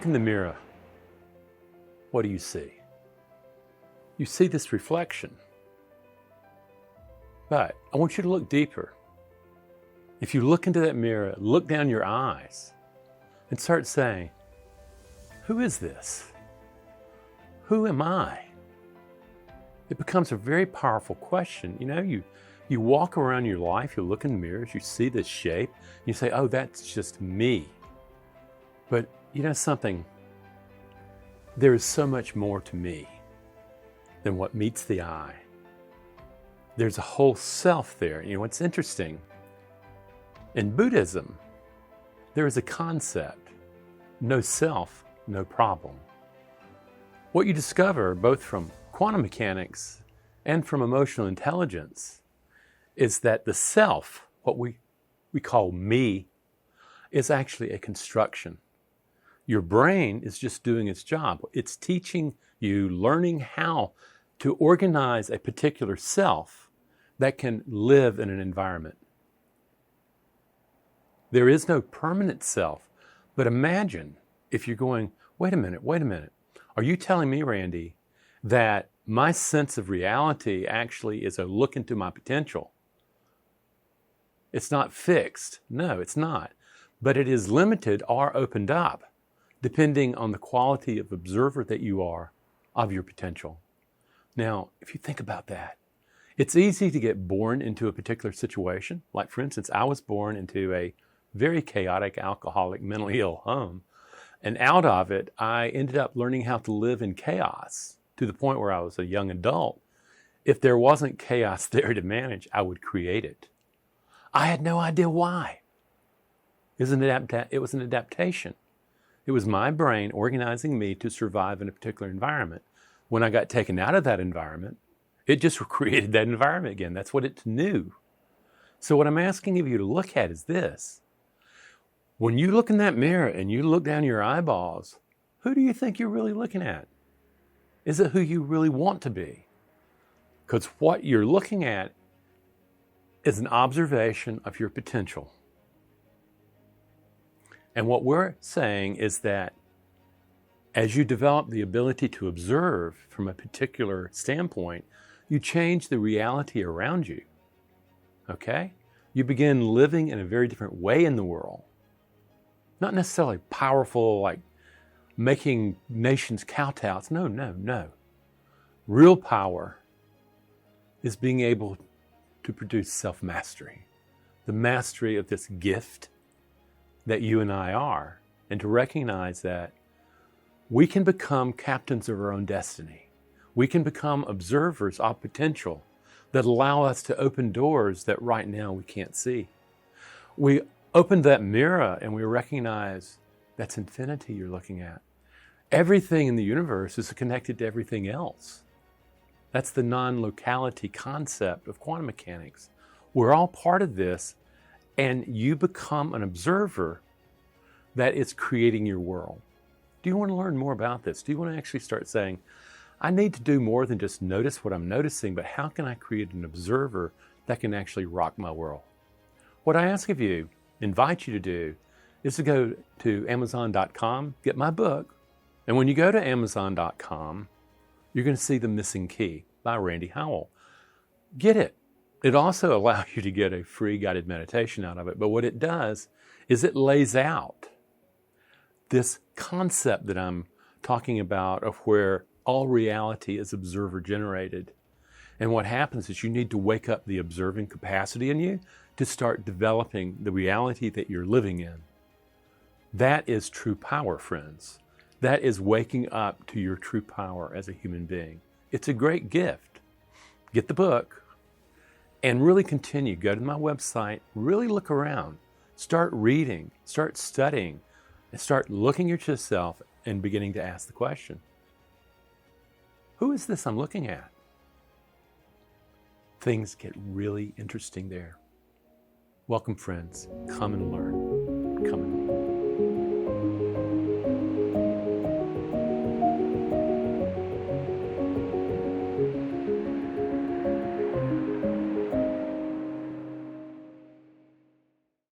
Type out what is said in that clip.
look in the mirror, what do you see? You see this reflection. But I want you to look deeper. If you look into that mirror, look down your eyes and start saying, who is this? Who am I? It becomes a very powerful question. You walk around your life, you look in mirrors, you see this shape, you say, oh, that's just me. But you know something? There is so much more to me than what meets the eye. There's a whole self there. You know what's interesting? In Buddhism, there is a concept, no self, no problem. What you discover, both from quantum mechanics and from emotional intelligence, is that the self, what we call me, is actually a construction. Your brain is just doing its job. It's teaching you, learning how to organize a particular self that can live in an environment. There is no permanent self, but imagine if you're going, wait a minute. Are you telling me, Randy, that my sense of reality actually is a look into my potential? It's not fixed. No, it's not. But it is limited or opened up, depending on the quality of observer that you are of your potential. Now, if you think about that, it's easy to get born into a particular situation. Like, for instance, I was born into a very chaotic, alcoholic, mentally ill home. And out of it, I ended up learning how to live in chaos to the point where I was a young adult. If there wasn't chaos there to manage, I would create it. I had no idea why. It was an adaptation. It was my brain organizing me to survive in a particular environment. When I got taken out of that environment, it just created that environment again. That's what it knew. So what I'm asking of you to look at is this. When you look in that mirror and you look down your eyeballs, who do you think you're really looking at? Is it who you really want to be? Because what you're looking at is an observation of your potential. And what we're saying is that as you develop the ability to observe from a particular standpoint, you change the reality around you. Okay? You begin living in a very different way in the world. Not necessarily powerful, like making nations kowtows. No. Real power is being able to produce self-mastery. The mastery of this gift that you and I are. And to recognize that we can become captains of our own destiny. We can become observers of potential that allow us to open doors that right now we can't see. We open that mirror and we recognize that's infinity you're looking at. Everything in the universe is connected to everything else. That's the non-locality concept of quantum mechanics. We're all part of this, and you become an observer that is creating your world. Do you want to learn more about this? Do you want to actually start saying, I need to do more than just notice what I'm noticing, but how can I create an observer that can actually rock my world? What I ask of you, invite you to do, is to go to Amazon.com, get my book, and when you go to Amazon.com, you're going to see The Missing Key by Randy Howell. Get it. It also allows you to get a free guided meditation out of it, but what it does is it lays out this concept that I'm talking about of where all reality is observer generated. And what happens is you need to wake up the observing capacity in you to start developing the reality that you're living in. That is true power, friends. That is waking up to your true power as a human being. It's a great gift. Get the book and really continue. Go to my website, really look around, start reading, start studying, and start looking at yourself and beginning to ask the question, who is this I'm looking at? Things get really interesting there. Welcome, friends. Come and learn. Come and learn.